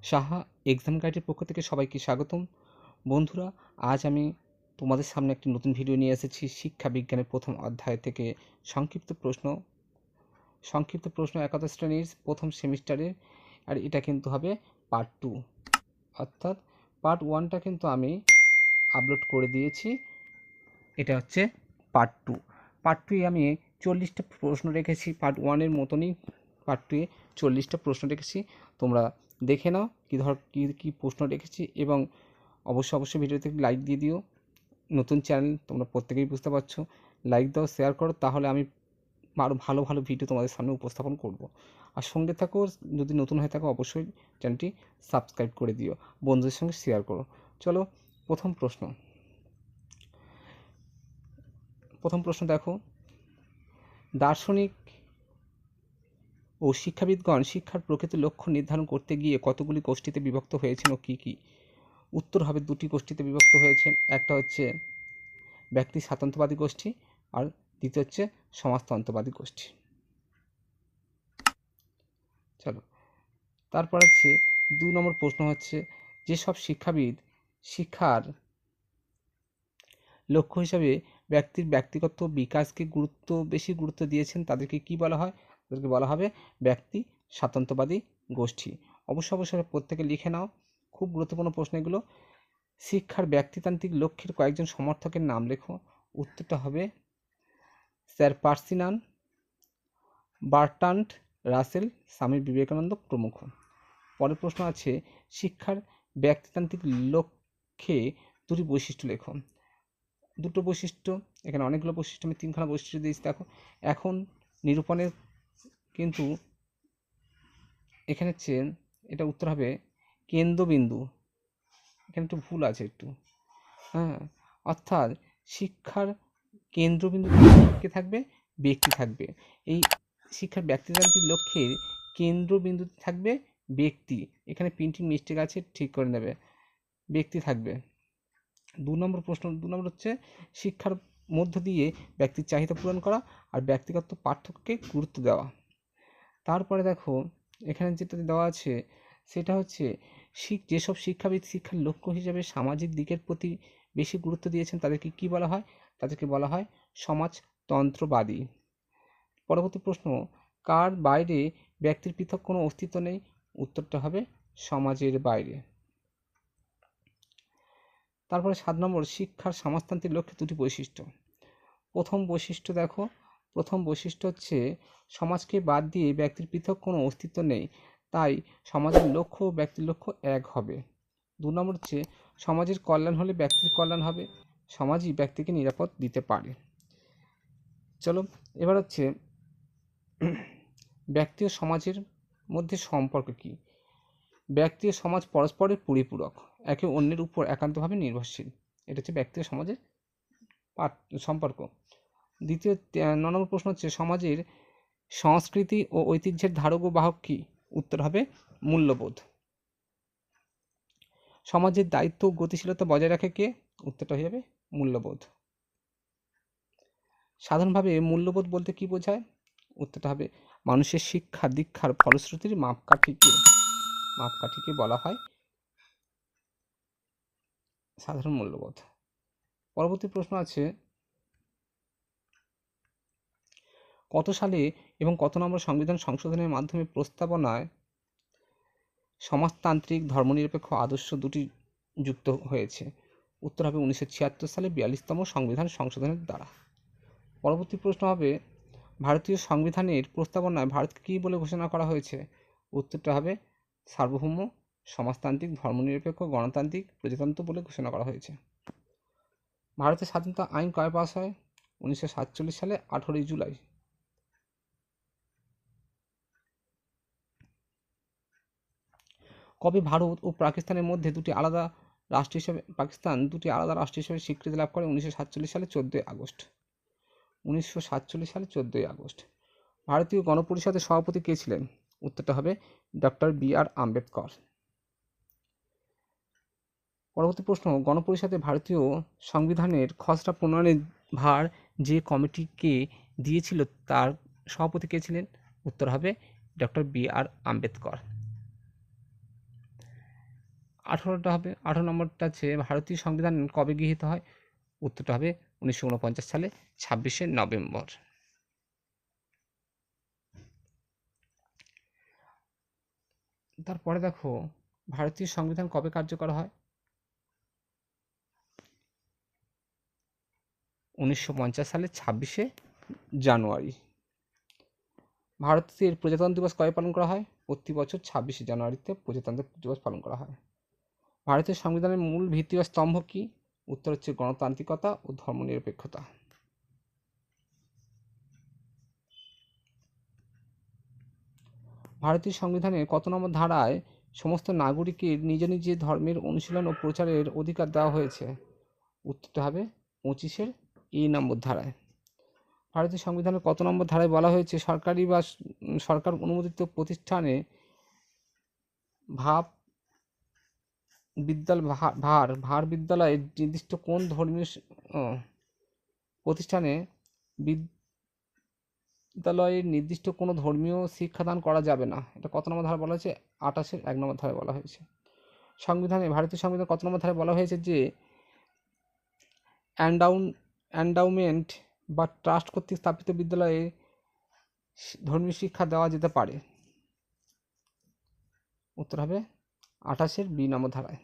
Saha exam গাইডের পক্ষ থেকে সবাইকে স্বাগতম। বন্ধুরা, আজ আমি তোমাদের সামনে একটি নতুন ভিডিও নিয়ে এসেছি। শিক্ষা বিজ্ঞানের প্রথম অধ্যায় থেকে সংক্ষিপ্ত প্রশ্ন একাদশ শ্রেণীর প্রথম সেমিস্টারের। আর এটা কিন্তু হবে পার্ট 2, অর্থাৎ পার্ট 1টা কিন্তু আমি আপলোড করে দিয়েছি। এটা হচ্ছে পার্ট 2। পার্ট 2 আমি 40টা প্রশ্ন রেখেছি। পার্ট 1-এর মতনই পার্ট 2-এ 40টা প্রশ্ন রেখেছি। তোমরা দেখে নাও কী প্রশ্ন রেখেছি, এবং অবশ্যই ভিডিওতে লাইক দিয়ে দিও। নতুন চ্যানেল, তোমরা প্রত্যেকেই বুঝতে পারছো। লাইক দাও, শেয়ার করো, তাহলে আমি আরও ভালো ভিডিও তোমাদের সামনে উপস্থাপন করব। আর সঙ্গে থাকো, যদি নতুন হয়ে থাকো অবশ্যই চ্যানেলটি সাবস্ক্রাইব করে দিও, বন্ধুদের সঙ্গে শেয়ার করো। চলো, প্রথম প্রশ্ন দেখো। দার্শনিক ও শিক্ষাবিদগণ শিক্ষার প্রকৃত লক্ষ্য নির্ধারণ করতে গিয়ে কতগুলি গোষ্ঠীতে বিভক্ত হয়েছেন ও কী কী? উত্তর হবে 2টি গোষ্ঠীতে বিভক্ত হয়েছেন। একটা হচ্ছে ব্যক্তি স্বাতন্ত্র্যবাদী গোষ্ঠী, আর দ্বিতীয় হচ্ছে সমাজতন্ত্রবাদী গোষ্ঠী। চলো, তারপর হচ্ছে 2 নম্বর প্রশ্ন হচ্ছে, যেসব শিক্ষাবিদ শিক্ষার লক্ষ্য হিসাবে ব্যক্তির ব্যক্তিগত বিকাশকে বেশি গুরুত্ব দিয়েছেন তাদেরকে কি বলা হয়? তাদেরকে বলা হবে ব্যক্তি স্বাতন্ত্র্যবাদী গোষ্ঠী। অবশ্যই প্রত্যেকে লিখে নাও, খুব গুরুত্বপূর্ণ প্রশ্ন এগুলো। শিক্ষার ব্যক্তিতান্ত্রিক লক্ষ্যের কয়েকজন সমর্থকের নাম লেখো। উত্তরটা হবে স্যার পার্সিনান, বার্ট্রান্ড রাসেল, স্বামী বিবেকানন্দ প্রমুখ। পরের প্রশ্ন আছে, শিক্ষার ব্যক্তিতান্ত্রিক লক্ষ্যে 2টি বৈশিষ্ট্য লেখো। 2টো বৈশিষ্ট্য, এখানে অনেকগুলো বৈশিষ্ট্য, আমি 3খানা বৈশিষ্ট্য দিয়েছি। দেখো, এখন নিরূপণের কিন্তু এখানে হচ্ছে, এটা উত্তর হবে কেন্দ্রবিন্দু। এখানে একটু ভুল আছে একটু, হ্যাঁ। অর্থাৎ শিক্ষার কেন্দ্রবিন্দু কে থাকবে? ব্যক্তি থাকবে। এই শিক্ষার ব্যক্তিতান্ত্রিক লক্ষ্যের কেন্দ্রবিন্দু থাকবে ব্যক্তি। এখানে প্রিন্টিং মিস্টেক আছে, ঠিক করে নেবে। ব্যক্তি থাকবে। 2 নম্বর হচ্ছে শিক্ষার মধ্য দিয়ে ব্যক্তির চাহিদা পূরণ করা আর ব্যক্তিগত পার্থক্যকে গুরুত্ব দেওয়া। তারপরে দেখো, এখানে যেটা দেওয়া আছে সেটা হচ্ছে যেসব শিক্ষাবিদ শিক্ষার লক্ষ্য হিসাবে সামাজিক দিকের প্রতি বেশি গুরুত্ব দিয়েছেন তাদেরকে কি বলা হয়? তাদেরকে বলা হয় সমাজতন্ত্রবাদী। পরবর্তী প্রশ্ন, কার বাইরে ব্যক্তির পৃথক কোনো অস্তিত্ব নেই? উত্তরটা হবে সমাজের বাইরে। তারপরে 7 নম্বর, শিক্ষার সমাজতান্ত্রিক লক্ষ্যে 2টি বৈশিষ্ট্য। প্রথম বৈশিষ্ট্য হচ্ছে সমাজকে বাদ দিয়ে ব্যক্তির পৃথক কোনো অস্তিত্ব নেই, তাই সমাজের লক্ষ্য ও ব্যক্তির লক্ষ্য এক হবে। 2 নম্বর হচ্ছে সমাজের কল্যাণ হলে ব্যক্তির কল্যাণ হবে, সমাজই ব্যক্তিকে নিরাপদ দিতে পারে। চলো, এবার হচ্ছে ব্যক্তি ও সমাজের মধ্যে সম্পর্ক কি? ব্যক্তি ও সমাজ পরস্পরের পরিপূরক, একে অন্যের উপর একান্তভাবে নির্ভরশীল। এটা হচ্ছে ব্যক্তি ও সমাজের সম্পর্ক। 9 নম্বর প্রশ্ন হচ্ছে, সমাজের সংস্কৃতি ও ঐতিহ্যের ধারক ও বাহক কি? উত্তর হবে মূল্যবোধ। সমাজের দায়িত্ব ও গতিশীলতা বজায় রাখে কে? উত্তরটা হয়ে যাবে মূল্যবোধ। সাধারণভাবে মূল্যবোধ বলতে কি বোঝায়? উত্তরটা হবে মানুষের শিক্ষা দীক্ষার ফলশ্রুতির মাপকাঠিকে বলা হয় সাধারণ মূল্যবোধ। পরবর্তী প্রশ্ন আছে, কত সালে এবং কত নম্বর সংবিধান সংশোধনের মাধ্যমে প্রস্তাবনায় সমাজতান্ত্রিক ধর্মনিরপেক্ষ আদর্শ 2টি যুক্ত হয়েছে? উত্তর হবে 1976 সালে 42তম সংবিধান সংশোধনের দ্বারা। পরবর্তী প্রশ্ন হবে, ভারতীয় সংবিধানের প্রস্তাবনায় ভারতকে কী বলে ঘোষণা করা হয়েছে? উত্তরটা হবে সার্বভৌম, সমাজতান্ত্রিক, ধর্মনিরপেক্ষ, গণতান্ত্রিক, প্রজাতন্ত্র বলে ঘোষণা করা হয়েছে। ভারতের স্বাধীনতা আইন কবে পাস হয়? 1947 সালে 18 জুলাই। কবে ভারত ও পাকিস্তানের মধ্যে দুটি আলাদা রাষ্ট্র হিসেবে স্বীকৃতি লাভ করে? 1947 সালে 14 আগস্ট। 1947 সালে 14 আগস্ট। ভারতীয় গণপরিষদের সভাপতি কে ছিলেন? উত্তরটা হবে ডক্টর বি.আর. আম্বেদকর। পরবর্তী প্রশ্ন, গণপরিষদে ভারতীয় সংবিধানের খসড়া প্রণয়নের ভার যে কমিটিকে দিয়েছিল তার সভাপতি কে ছিলেন? উত্তর হবে ডক্টর বি.আর. আম্বেদকর। 18টা হবে। 18 নম্বরটা হচ্ছে ভারতীয় সংবিধান কবে গৃহীত হয়? উত্তরটা হবে 1949 সালে 26শে নভেম্বর। তারপরে দেখো ভারতীয় সংবিধান কবে কার্যকর হয়? 1950 সালে 26শে জানুয়ারি। ভারতের প্রজাতন্ত্র দিবস কবে পালন করা হয়? প্রতি বছর 26শে জানুয়ারিতে প্রজাতন্ত্র দিবস পালন করা হয়। ভারতের সংবিধানের মূল ভিত্তি বা স্তম্ভ কি? উত্তর হচ্ছে গণতান্ত্রিকতা ও ধর্মনিরপেক্ষতা। ভারতীয় সংবিধানের কত নম্বর ধারায় সমস্ত নাগরিকের নিজ নিজ ধর্মের অনুশীলন ও প্রচারের অধিকার দেওয়া হয়েছে? উত্তরটা হবে 25-এর এই নম্বর ধারায়। ভারতীয় সংবিধানের কত নম্বর ধারায় বলা হয়েছে সরকারি বা সরকার অনুমোদিত প্রতিষ্ঠানে ভার বিদ্যালয়ে নির্দিষ্ট কোন ধর্মীয় প্রতিষ্ঠানে বিদ্যালয়ে নির্দিষ্ট কোনো ধর্মীয় শিক্ষাদান করা যাবে না? এটা কত নম্বর ধারা বলা হয়েছে? 28-এর 1 নম্বর ধারায় বলা হয়েছে। ভারতীয় সংবিধান কত নম্বর ধারায় বলা হয়েছে যে এন্ডাউমেন্ট বা ট্রাস্ট কর্তৃক স্থাপিত বিদ্যালয়ে ধর্মীয় শিক্ষা দেওয়া যেতে পারে? উত্তর হবে 28-এর বি নম্বর ধারায়।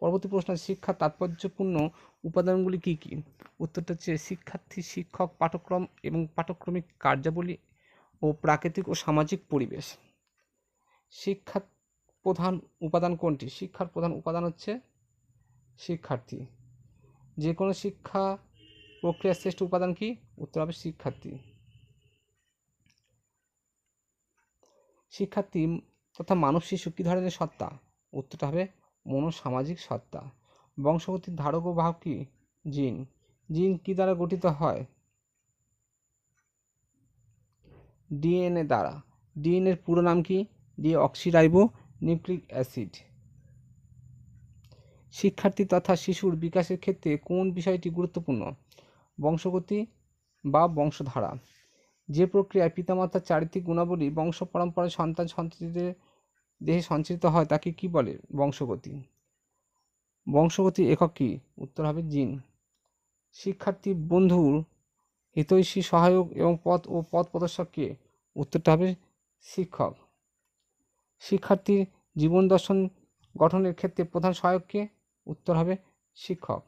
পরবর্তী প্রশ্ন, শিক্ষার তাৎপর্যপূর্ণ উপাদানগুলি কি কি? উত্তরটা হচ্ছে শিক্ষার্থী, শিক্ষক, পাঠ্যক্রম এবং পাঠ্যক্রমিক কার্যাবলী ও প্রাকৃতিক ও সামাজিক পরিবেশ। শিক্ষার প্রধান উপাদান কোনটি? শিক্ষার প্রধান উপাদান হচ্ছে শিক্ষার্থী। যে কোনো শিক্ষা প্রক্রিয়ার শ্রেষ্ঠ উপাদান কি? উত্তর হবে শিক্ষার্থী। শিক্ষার্থী তথা মানব শিশু কী ধরনের সত্তা? উত্তরটা হবে মনোসামাজিক সত্তা। বংশগতির ধারক ও বাহক কি? জিন। জিন কি দ্বারা গঠিত হয়? ডিএনএ দ্বারা। ডিএনএর পুরো নাম কি? Deoxyribo nucleic acid. শিক্ষার্থী তথা শিশুর বিকাশের ক্ষেত্রে কোন বিষয়টি গুরুত্বপূর্ণ? বংশগতি বা বংশধারা। যে প্রক্রিয়ায় পিতামাতার চারিত্রিক গুণাবলী বংশ পরম্পরায় সন্তান সন্ততিদের দেহে সঞ্চারিত হয় তাকে কি বলে? বংশগতি। বংশগতির একক কি? উত্তর হবে জিন। শিক্ষার্থী বন্ধুর হিতৈষী সহায়ক এবং পথ প্রদর্শক কে? উত্তরটা হবে শিক্ষক। শিক্ষার্থীর জীবন দর্শন গঠনের ক্ষেত্রে প্রধান সহায়ক কে? উত্তর হবে শিক্ষক।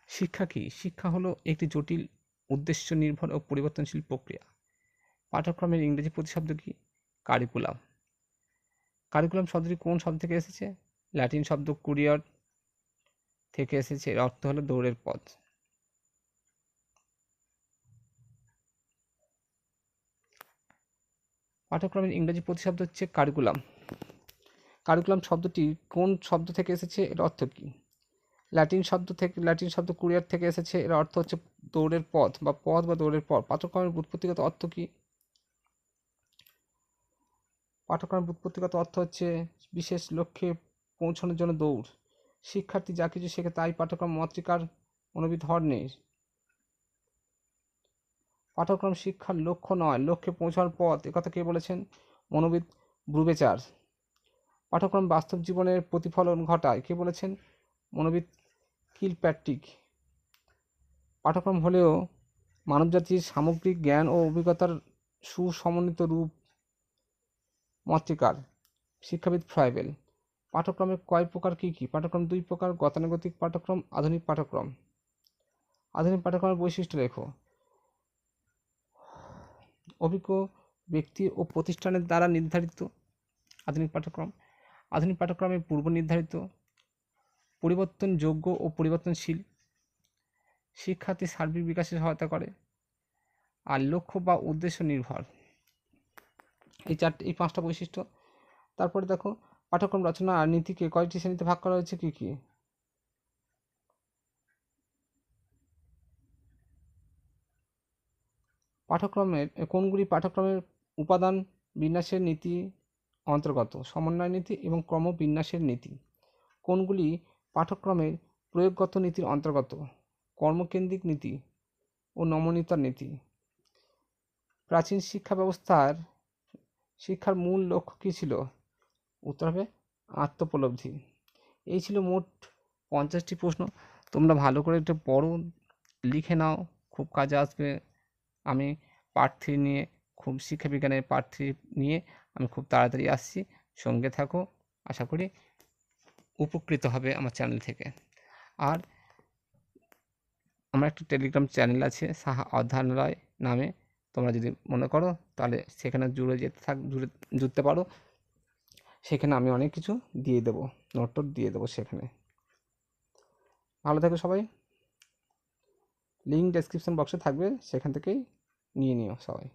শিক্ষা কি? শিক্ষা হলো একটি জটিল, উদ্দেশ্য নির্ভর ও পরিবর্তনশীল প্রক্রিয়া। পাঠ্যক্রমের ইংরেজি প্রতিশব্দ কি? কারিকুলাম। কারিকুলাম শব্দটি কোন শব্দ থেকে এসেছে? ল্যাটিন শব্দ কুরিয়র থেকে এসেছে। এর অর্থ হলো দৌড়ের পথ। পাঠ্যক্রমের ইংরেজি প্রতিশব্দ হচ্ছে কারিকুলাম। কারিকুলাম শব্দটি কোন শব্দ থেকে এসেছে? এর অর্থ কি? ল্যাটিন শব্দ কুরিয়ার থেকে এসেছে। এর অর্থ হচ্ছে দৌড়ের পথ বা দৌড়ের পথ। পাঠ্যক্রমের ব্যুৎপত্তিগত অর্থ কি? পাঠ্যক্রমের ব্যুৎপত্তিগত অর্থ হচ্ছে বিশেষ লক্ষ্যে পৌঁছানোর জন্য দৌড়। শিক্ষার্থী যা কিছু শেখে তাই পাঠ্যক্রম মাতৃকার মনোবিদ হর্নের। পাঠ্যক্রম শিক্ষার লক্ষ্য নয়, লক্ষ্যে পৌঁছানোর পথ, একথা কে বলেছেন? মনোবিদ ব্রুবেচার। পাঠ্যক্রম বাস্তব জীবনের প্রতিফলন ঘটায়, কে বলেছেন? মনোবিদ কিলপ্যাট্রিক। পাঠ্যক্রম হলেও মানবজাতির সামগ্রিক জ্ঞান ও অভিজ্ঞতার সুসমন্বিত রূপ মাতৃকার, শিক্ষাবিদ ফ্রাইবেল। পাঠ্যক্রমের কয় প্রকার কি কি? পাঠ্যক্রম 2 প্রকার, গতানুগতিক পাঠ্যক্রম, আধুনিক পাঠ্যক্রম। আধুনিক পাঠ্যক্রমের বৈশিষ্ট্য লেখো। অভিজ্ঞ ব্যক্তি ও প্রতিষ্ঠানের দ্বারা নির্ধারিত আধুনিক পাঠ্যক্রম। আধুনিক পাঠ্যক্রমে পূর্ব নির্ধারিত, পরিবর্তনযোগ্য ও পরিবর্তনশীল, শিক্ষার্থীর সার্বিক বিকাশে সহায়তা করে, আর লক্ষ্য বা উদ্দেশ্য নির্ভর। এই 5টা বৈশিষ্ট্য। তারপরে দেখো পাঠ্যক্রম রচনা আর নীতিকে কয়টি শ্রেণীতে ভাগ করা হয়েছে কি কি? কোনগুলি পাঠ্যক্রমের উপাদান বিন্যাসের নীতি অন্তর্গত? সমন্বয় নীতি এবং ক্রমবিন্যাসের নীতি। কোনগুলি পাঠ্যক্রমের প্রয়োগগত নীতির অন্তর্গত? কর্মকেন্দ্রিক নীতি ও নমনীয়তার নীতি। প্রাচীন শিক্ষা ব্যবস্থার শিক্ষার মূল লক্ষ্য কী ছিল? উত্তর হবে আত্মোপলব্ধি। এই ছিল মোট 50টি প্রশ্ন। তোমরা ভালো করে একটু পড়ো, লিখে নাও, খুব কাজে আসবে। আমি পার্ট 3 নিয়ে, খুব শিক্ষা বিজ্ঞানের পার্ট 3 নিয়ে আমি খুব তাড়াতাড়ি আসছি। সঙ্গে থাকো, আশা করি উপকৃত হবে আমার চ্যানেল থেকে। আর আমার একটা টেলিগ্রাম চ্যানেল আছে সাহা অধ্যয়নালয় নামে, তোমরা যদি মনে করো তাহলে সেখানে জুড়তে পারো। সেখানে আমি অনেক কিছু দিয়ে দেবো, নোট দিয়ে দেবো সেখানে। ভালো থাকো সবাই, লিঙ্ক ডেসক্রিপশন বক্সে থাকবে, সেখান থেকেই নিয়ে নিও সবাই।